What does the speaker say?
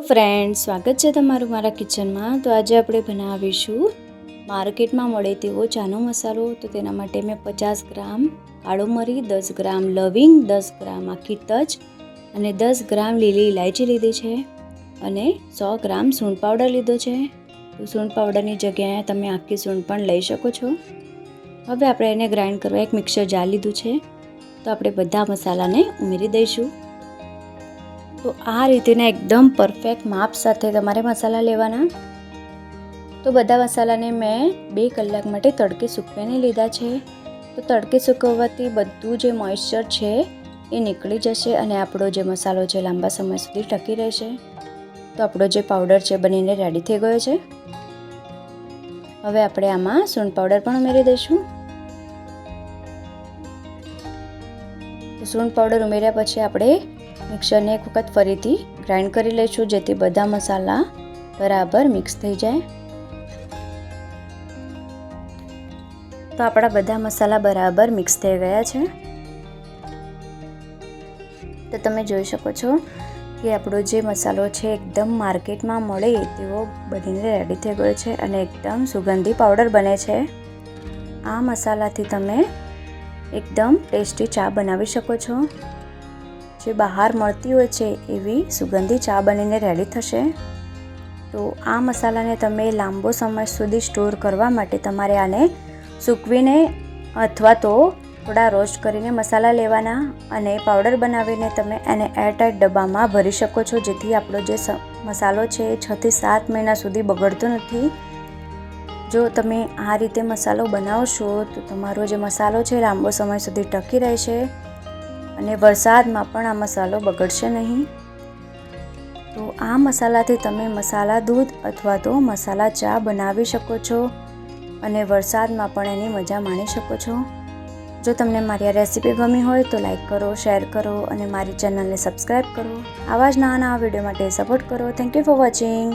Friends, સ્વાગત છે તમારું મારા કિચનમાં। તો આજે આપણે બનાવીશું માર્કેટમાં મળે તેવો ચાનો મસાલો। તો તેના માટે મેં 50 ગ્રામ કાળું મરી, 10 ગ્રામ લવિંગ, 10 ગ્રામ આખી તજ અને 10 ગ્રામ લીલી ઇલાયચી લીધી છે અને 100 ગ્રામ સૂંઠ પાવડર લીધો છે। તો સૂંઠ પાવડરની જગ્યાએ તમે આખી સૂંઠ પણ લઈ શકો છો। હવે આપણે એને ગ્રાઇન્ડ કરવા એક મિક્સર જાર લીધું છે। તો આપણે બધા મસાલાને ઉમેરી દઈશું। તો આ રીતેના એકદમ પરફેક્ટ માપ સાથે તમારે મસાલા લેવાના। તો બધા મસાલાને મેં 2 કલાક માટે તડકે સૂકવીને લીધા છે। તો તડકે સૂકવવાથી બધું જે મોઇશ્ચર છે એ નીકળી જશે અને આપણો જે મસાલો છે લાંબા સમય સુધી ટકી રહેશે। તો આપણો જે પાવડર છે બનીને રેડી થઈ ગયો છે। હવે આપણે આમાં સૂંઠ પાવડર પણ ઉમેરી દઈશું। તો સૂંઠ પાવડર ઉમેર્યા પછી આપણે મિક્સરને એક વખત ફરીથી ગ્રાઇન્ડ કરી લઈશું, જેથી બધા મસાલા બરાબર મિક્સ થઈ જાય। તો આપણા બધા મસાલા બરાબર મિક્સ થઈ ગયા છે। તો તમે જોઈ શકો છો કે આપણો જે મસાલો છે એકદમ માર્કેટમાં મળે તેવો બનીને રેડી થઈ ગયો છે અને એકદમ સુગંધી પાવડર બને છે। આ મસાલાથી તમે એકદમ ટેસ્ટી ચા બનાવી શકો છો। જે બહાર મળતી હોય છે એવી સુગંધી ચા બનીને રેડી થશે। તો આ મસાલાને તમે લાંબો સમય સુધી સ્ટોર કરવા માટે તમારે આને સૂકવીને અથવા તો થોડા રોસ્ટ કરીને મસાલા લેવાના અને પાવડર બનાવીને તમે એને એરટાઇટ ડબ્બામાં ભરી શકો છો, જેથી આપણો જે મસાલો છે એ 6 થી 7 મહિના સુધી બગડતો નથી। જો તમે આ રીતે મસાલો બનાવશો તો તમારો જે મસાલો છે લાંબો સમય સુધી ટકી રહેશે અને વરસાદમાં પણ આ મસાલો બગડશે નહીં। તો આ મસાલાથી તમે મસાલા દૂધ અથવા તો મસાલા ચા બનાવી શકો છો અને વરસાદમાં પણ એની મજા માણી શકો છો। જો તમને મારી આ રેસીપી ગમી હોય તો લાઈક કરો, શેર કરો અને મારી ચેનલને સબસ્ક્રાઈબ કરો। આવા જ નવા વિડીયો માટે સપોર્ટ કરો। Thank you for watching.